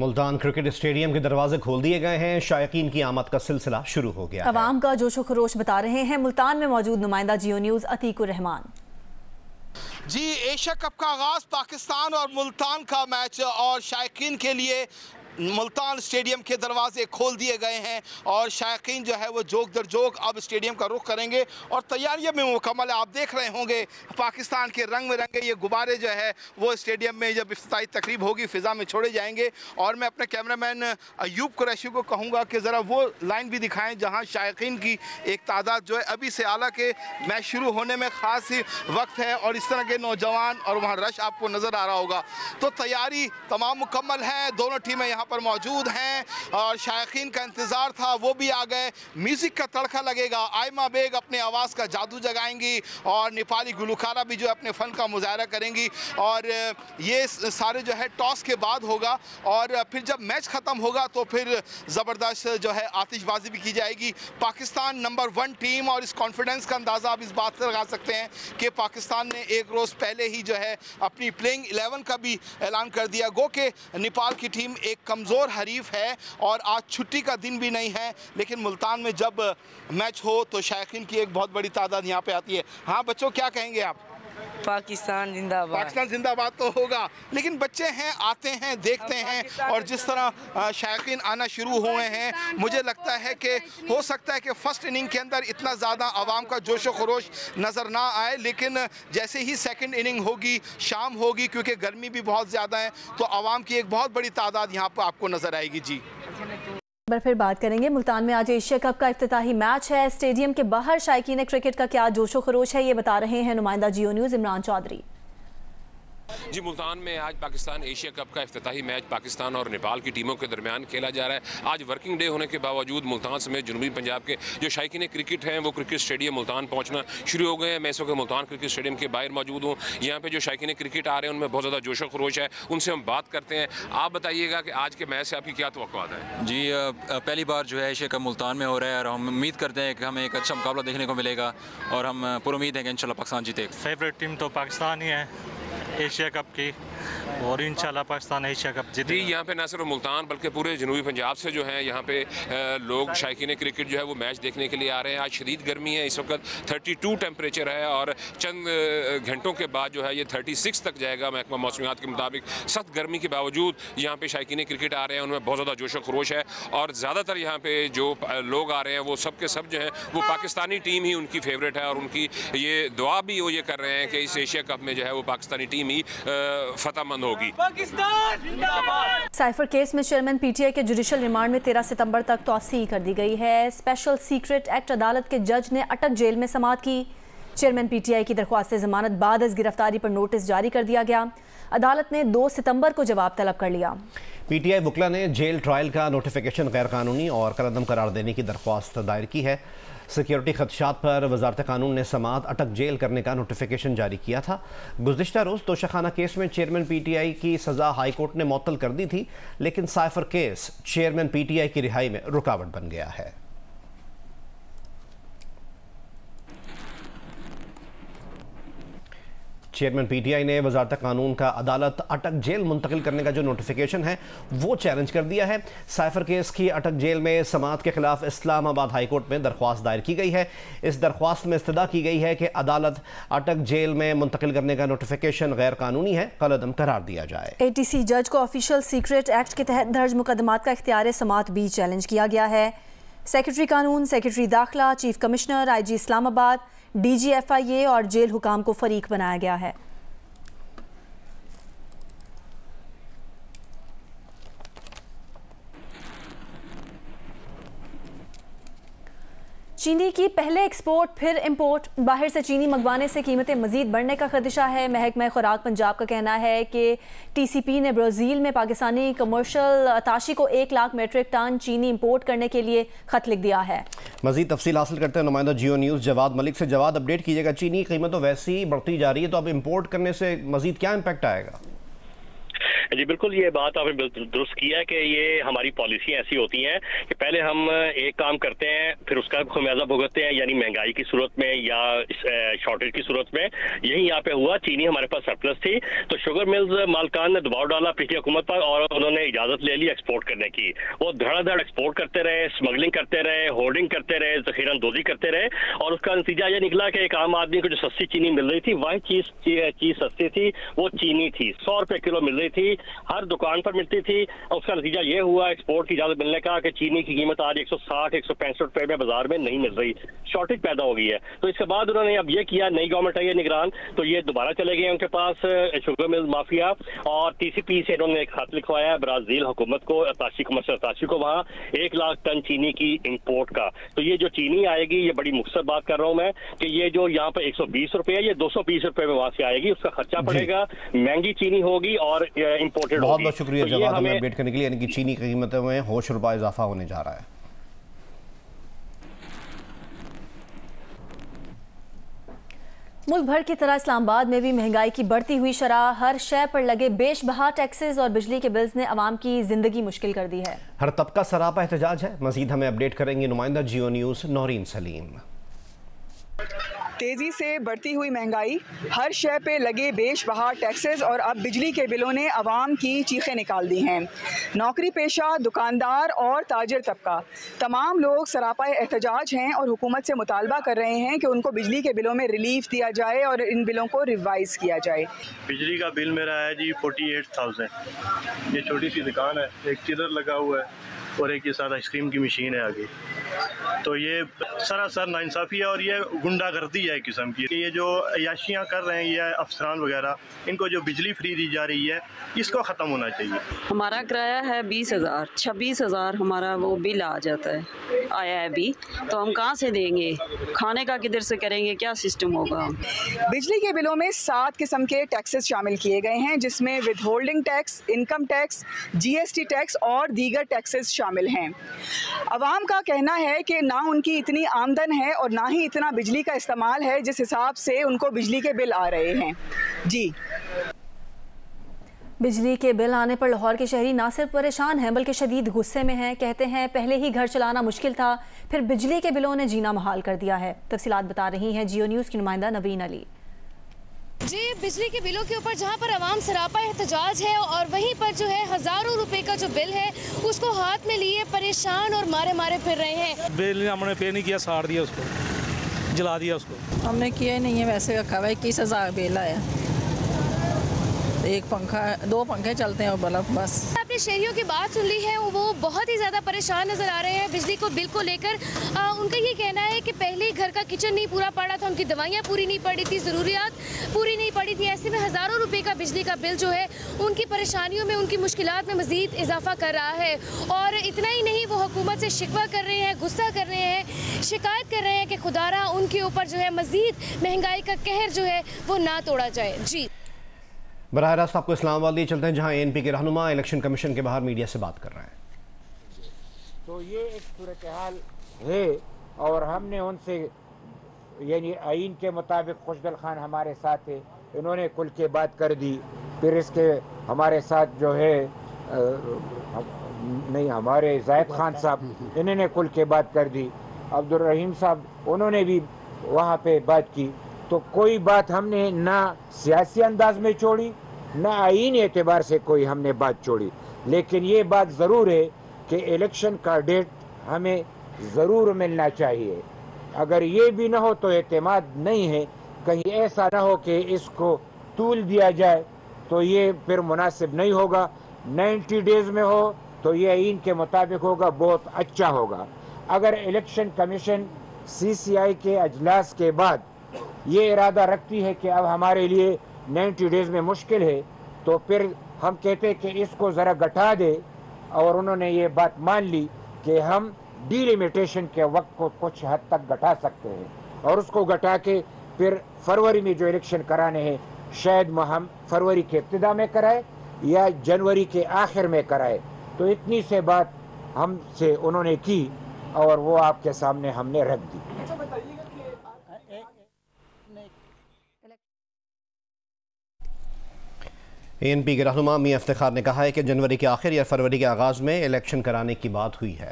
Multan cricket stadium के दरवाजे खोल दिए गए हैं। शायकीन की आमद का सिलसिला शुरू हो गया। अवाम का जोशो खरोश बता रहे हैं मुल्तान में मौजूद नुमाइंदा जियो न्यूज़ अतीकुर रहमान। जी, एशिया कप का आगाज पाकिस्तान और मुल्तान का मैच और शायकीन के लिए मुल्तान स्टेडियम के दरवाजे खोल दिए गए हैं और शायकीन जो है वो जोक दर जोक अब स्टेडियम का रुख करेंगे और तैयारियां भी मुकम्मल है। आप देख रहे होंगे पाकिस्तान के रंग में रंगे ये गुब्बारे जो है वो स्टेडियम में जब इफ्तिताई तकरीब होगी फ़िज़ा में छोड़े जाएंगे। और मैं अपने कैमरामैन अयूब कुरैशी को कहूँगा कि ज़रा वो लाइन भी दिखाएँ जहाँ शायकीन की एक तादाद जो है अभी से, हालांकि मैच शुरू होने में ख़ास ही वक्त है और इस तरह के नौजवान और वहाँ रश आपको नज़र आ रहा होगा। तो तैयारी तमाम मुकम्मल है, दोनों टीमें यहाँ पर मौजूद हैं और शायकीन का इंतज़ार था वो भी आ गए। म्यूज़िक का तड़का लगेगा, आयमा बेग अपने आवाज़ का जादू जगाएंगी और नेपाली गुलकारा भी जो है अपने फ़न का मुजाहरा करेंगी। और ये सारे जो है टॉस के बाद होगा और फिर जब मैच ख़त्म होगा तो फिर ज़बरदस्त जो है आतिशबाजी भी की जाएगी। पाकिस्तान नंबर 1 टीम और इस कॉन्फिडेंस का अंदाज़ा आप इस बात से लगा सकते हैं कि पाकिस्तान ने एक रोज़ पहले ही जो है अपनी प्लेइंग 11 का भी ऐलान कर दिया। गो के नेपाल की टीम एक कमज़ोर हरीफ है और आज छुट्टी का दिन भी नहीं है, लेकिन मुल्तान में जब मैच हो तो शायकीन की एक बहुत बड़ी तादाद यहाँ पे आती है। हाँ बच्चों, क्या कहेंगे आप? पाकिस्तान जिंदाबाद। पाकिस्तान जिंदाबाद तो होगा, लेकिन बच्चे हैं, आते हैं, देखते हैं और जिस तरह शायकीन आना शुरू हुए हैं मुझे लगता है कि हो सकता है कि फ़र्स्ट इनिंग के अंदर इतना ज़्यादा आवाम का जोशो खरोश नज़र ना आए, लेकिन जैसे ही सेकंड इनिंग होगी, शाम होगी, क्योंकि गर्मी भी बहुत ज़्यादा है, तो आवाम की एक बहुत बड़ी तादाद यहाँ पर आपको नज़र आएगी। जी, फिर बात करेंगे मुल्तान में आज एशिया कप का इफ्तिताही मैच है। स्टेडियम के बाहर शायकीन क्रिकेट का क्या जोशो खरोश है, ये बता रहे हैं नुमाइंदा जियो न्यूज़ इमरान चौधरी। जी, मुल्तान में आज पाकिस्तान एशिया कप का इफ्तिताही मैच पाकिस्तान और नेपाल की टीमों के दरमियान खेला जा रहा है। आज वर्किंग डे होने के बावजूद मुल्तान समेत जनूबी पंजाब के जो शायकीन क्रिकेट हैं वो क्रिकेट स्टेडियम मुल्तान पहुंचना शुरू हो गए हैं। मैं इस वक्त मुल्तान क्रिकेट स्टेडियम के बाहर मौजूद हूँ। यहाँ पे जो शायकीन क्रिकेट आ रहे हैं उनमें बहुत ज़्यादा जोशो खरोश है, उनसे हम बात करते हैं। आप बताइएगा कि आज के मैच से आपकी क्या तवक्कुआत है? जी, पहली बार जो है एशिया कप मुल्तान में हो रहा है और हम उम्मीद करते हैं कि हमें एक अच्छा मुकाबला देखने को मिलेगा और हम पूरी उम्मीद है कि इंशाल्लाह पाकिस्तान जीतेगा। फेवरेट टीम तो पाकिस्तान ही है एशिया कप की और इंशाल्लाह पाकिस्तान एशिया कप जीतेगा। जी, यहाँ पे न सिर्फ मुल्तान बल्कि पूरे जनूबी पंजाब से जो है यहाँ पे लोग शायकीन क्रिकेट जो है वो मैच देखने के लिए आ रहे हैं। आज शदीद गर्मी है, इस वक्त 32 टेम्परेचर है और चंद घंटों के बाद जो है ये 36 तक जाएगा। महकमा मौसमियात के मुताबिक सख्त गर्मी के बावजूद यहाँ पे शायकीन क्रिकेट आ रहे हैं, उनमें बहुत ज़्यादा जोशो खरोश है और ज़्यादातर यहाँ पे जो लोग आ रहे हैं वो सब के सब जो है वो पाकिस्तानी टीम ही उनकी फेवरेट है और उनकी ये दुआ भी वो ये कर रहे हैं कि इस एशिया कप में जो है वो पाकिस्तानी टीम ही फतहमंद होगी। साइफर केस में चेयरमैन पीटीआई के जुडिशल रिमांड में 13 सितंबर तक तौसीह कर दी गई है। स्पेशल सीक्रेट एक्ट अदालत के जज ने अटक जेल में समाअत की। चेयरमैन पीटीआई की दरख्वास्त जमानत बाद अज गिरफ्तारी पर नोटिस जारी कर दिया गया। अदालत ने 2 सितंबर को जवाब तलब कर लिया। पीटीआई वकला ने जेल ट्रायल का नोटिफिकेशन गैर कानूनी और कलअदम करार देने की दरख्वास्त दायर की है। सिक्योरिटी खदशात पर वजारत कानून ने समाअत अटक जेल करने का नोटिफिकेशन जारी किया था। गुज़िश्ता रोज़ तोशाखाना केस में चेयरमैन पीटीआई की सज़ा हाई कोर्ट ने मुअत्तल कर दी थी, लेकिन साइफर केस चेयरमैन पीटीआई की रिहाई में रुकावट बन गया है। चेयरमैन पीटीआई ने वजारत कानून का अदालत अटक जेल मुंतकिल करने का जो नोटिफिकेशन है वो चैलेंज कर दिया है। साइफर केस की अटक जेल में समाअत के खिलाफ इस्लामाबाद हाई कोर्ट में दरख्वास्त दायर की गई है। इस दरख्वास्त में इस्तदा की गई है कि अदालत अटक जेल में मुंतकिल करने का नोटिफिकेशन गैर कानूनी है, कलअदम करार दिया जाए। एटीसी जज को ऑफिशियल सीक्रेट एक्ट के तहत दर्ज मुकदमात का इख्तियार समाअत भी चैलेंज किया गया है। सेक्रेटरी कानून, सेक्रेटरी दाखिला, chief commissioner, IG Islamabad, DGFIA और जेल हुकाम को फरीक बनाया गया है। चीनी की पहले एक्सपोर्ट फिर इंपोर्ट। बाहर से चीनी मंगवाने से कीमतें मजीद बढ़ने का खदशा है। महकमा खुराक पंजाब का कहना है कि TCP ने ब्राज़ील में पाकिस्तानी कमर्शियल अताशी को 1 लाख मेट्रिक टन चीनी इंपोर्ट करने के लिए खत लिख दिया है। मजीद तफसील हासिल करते हैं नुमाइंदा जियो न्यूज़ जवाद मलिक से। जवाद, अपडेट कीजिएगा। चीनी की कीमत तो वैसे ही बढ़ती जा रही है, तो अब इंपोर्ट करने से मजीद क्या इम्पैक्ट आएगा? जी बिल्कुल, ये बात आपने बिल्कुल दुरुस्त किया है कि ये हमारी पॉलिसी ऐसी होती हैं कि पहले हम एक काम करते हैं फिर उसका खमियाजा भुगतते हैं, यानी महंगाई की सूरत में या शॉर्टेज की सूरत में। यही यहाँ पे हुआ, चीनी हमारे पास सरप्लस थी तो शुगर मिल्स मालकान ने दबाव डाला पिछली हुकूमत पर और उन्होंने इजाजत ले ली एक्सपोर्ट करने की। वो धड़ाधड़ एक्सपोर्ट करते रहे, स्मगलिंग करते रहे, होर्डिंग करते रहे, जखीरानदोजी करते रहे और उसका नतीजा ये निकला कि एक आम आदमी को जो सस्ती चीनी मिल रही थी, वही चीज सस्ती थी, वो चीनी थी 100 रुपए किलो मिल रही थी, हर दुकान पर मिलती थी। और उसका नतीजा ये हुआ एक्सपोर्ट की इजाजत मिलने का कि चीनी की कीमत आज 160-165 रुपए में बाजार में नहीं मिल रही, शॉर्टेज पैदा हो गई है। तो इसके बाद उन्होंने अब ये किया, नई गवर्नमेंट आई है निगरान, तो ये दोबारा चले गए उनके पास शुगर मिल माफिया और TCP से इन्होंने एक खत लिखवाया ब्राजील हुकूमत को, अताशी को वहाँ 1 लाख टन चीनी की इंपोर्ट का। तो ये जो चीनी आएगी, ये बड़ी मुख्तसर बात कर रहा हूँ मैं कि ये जो यहाँ पर 120 रुपए है, ये 220 रुपए में वहां से आएगी, उसका खर्चा पड़ेगा, महंगी चीनी होगी और इंपोर्टेड होगी। बहुत बहुत शुक्रिया जवाब हमें अपडेट करने के लिए। यानी कि चीनी की कीमतों में होश रुपए इजाफा होने जा रहा है। मुल्क भर की तरह इस्लामाबाद में भी महंगाई की बढ़ती हुई शरह, हर शय पर लगे बेशबहा टैक्सेस और बिजली के बिल्स ने अवाम की जिंदगी मुश्किल कर दी है। हर तबका सरापा एहतजाज है। मजीद हमें अपडेट करेंगे नुमाइंदा जियो न्यूज़ नौरीन सलीम। तेज़ी से बढ़ती हुई महंगाई, हर शय पे लगे बेशबहा टैक्सेस और अब बिजली के बिलों ने अवाम की चीखें निकाल दी हैं। नौकरी पेशा, दुकानदार और ताजिर तबका तमाम लोग सरापा एहतजाज हैं और हुकूमत से मुतालबा कर रहे हैं कि उनको बिजली के बिलों में रिलीफ दिया जाए और इन बिलों को रिवाइज़ किया जाए। बिजली का बिल मेरा है जी 48,000। ये छोटी सी दुकान है, एक चिलर लगा हुआ है और एक ये साथ आइसक्रीम की मशीन है आगे। तो ये सरासर नाइंसाफ़ी है और ये गुंडागर्दी है एक किस्म की। ये जो अयाशियाँ कर रहे हैं ये अफसरान वगैरह, इनको जो बिजली फ्री दी जा रही है इसको ख़त्म होना चाहिए। हमारा किराया है 20,000, 26,000 हमारा वो बिल आ जाता है, आया है अभी, तो हम कहाँ से देंगे? खाने का किधर से करेंगे? क्या सिस्टम होगा? बिजली के बिलों में 7 किस्म के टैक्सेस शामिल किए गए हैं, जिसमें with holding tax, income tax, GST tax और दीगर टैक्सेस शामिल हैं। अवाम का कहना है कि ना उनकी इतनी आमदन है और ना ही इतना बिजली का इस्तेमाल है जिस हिसाब से उनको बिजली के बिल आ रहे हैं। जी, बिजली के बिल आने पर लाहौर के शहरी ना सिर्फ परेशान हैं बल्कि शदीद गुस्से में हैं। कहते हैं पहले ही घर चलाना मुश्किल था, फिर बिजली के बिलों ने जीना मुहाल कर दिया है। तफसीलात बता रही हैं जियो न्यूज़ की नुमाइंदा नवीन अली। जी, बिजली के बिलों के ऊपर जहां पर अवाम सरापा एहतजाज है और वहीं पर जो है हज़ारों रुपए का जो बिल है उसको हाथ में लिए परेशान और मारे मारे फिर रहे हैं। बिल हमने पे नहीं किया, साड़ दिया उसको, जला दिया उसको। हमने किया ही नहीं है, वैसे रखा हुआ है। 21,000 बिल आया, एक पंखा, 2 पंखे चलते हैं और बल्ब बस। आपने शहरियों की बात सुन ली है, वो बहुत ही ज़्यादा परेशान नज़र आ रहे हैं बिजली को बिल को लेकर। उनका ये कहना है कि पहले ही घर का किचन नहीं पूरा पड़ा था, उनकी दवाइयाँ पूरी नहीं पड़ी थी, ज़रूरियात पूरी नहीं पड़ी थी। ऐसे में हज़ारों रुपए का बिजली का बिल जो है उनकी परेशानियों में, उनकी मुश्किलात में मज़ीद इजाफा कर रहा है। और इतना ही नहीं, वो हुकूमत से शिकवा कर रहे हैं, गुस्सा कर रहे हैं, शिकायत कर रहे हैं कि खुदारा उनके ऊपर जो है मज़ीद महंगाई का कहर जो है वो ना तोड़ा जाए। जी, बराह रास्त आपको इस्लामाबाद लिए चलते हैं जहां ANP के रहनुमा इलेक्शन कमीशन के बाहर मीडिया से बात कर रहे हैं। तो ये एक सूरत हाल है और हमने उनसे यानी आइन के मुताबिक खुशदल खान हमारे साथ है, इन्होंने कुल के बात कर दी। फिर इसके हमारे साथ जो है नहीं हमारे जायद खान साहब, इन्होंने कुल के बात कर दी। अब्दुल रहीम साहब उन्होंने भी वहाँ पे बात की। तो कोई बात हमने ना सियासी अंदाज में छोड़ी ना आईनी एतबार से कोई हमने बात छोड़ी, लेकिन ये बात ज़रूर है कि इलेक्शन का डेट हमें ज़रूर मिलना चाहिए। अगर ये भी ना हो तो एतमाद नहीं है, कहीं ऐसा ना हो कि इसको तूल दिया जाए तो ये फिर मुनासिब नहीं होगा। 90 डेज में हो तो ये आइन के मुताबिक होगा, बहुत अच्छा होगा। अगर इलेक्शन कमीशन CCI के अजलास के बाद ये इरादा रखती है कि अब हमारे लिए 90 डेज में मुश्किल है, तो फिर हम कहते हैं कि इसको ज़रा घटा दे। और उन्होंने ये बात मान ली कि हम डिलिमिटेशन के वक्त को कुछ हद तक घटा सकते हैं और उसको घटा के फिर फरवरी में जो इलेक्शन कराने हैं शायद हम फरवरी के इब्तिदा में कराए या जनवरी के आखिर में कराए। तो इतनी से बात हमसे उन्होंने की और वो आपके सामने हमने रख दी। ANP के रहनुमा मियां इफ्तिखार ने कहा है कि जनवरी के आखिर या फरवरी के आगाज़ में इलेक्शन कराने की बात हुई है।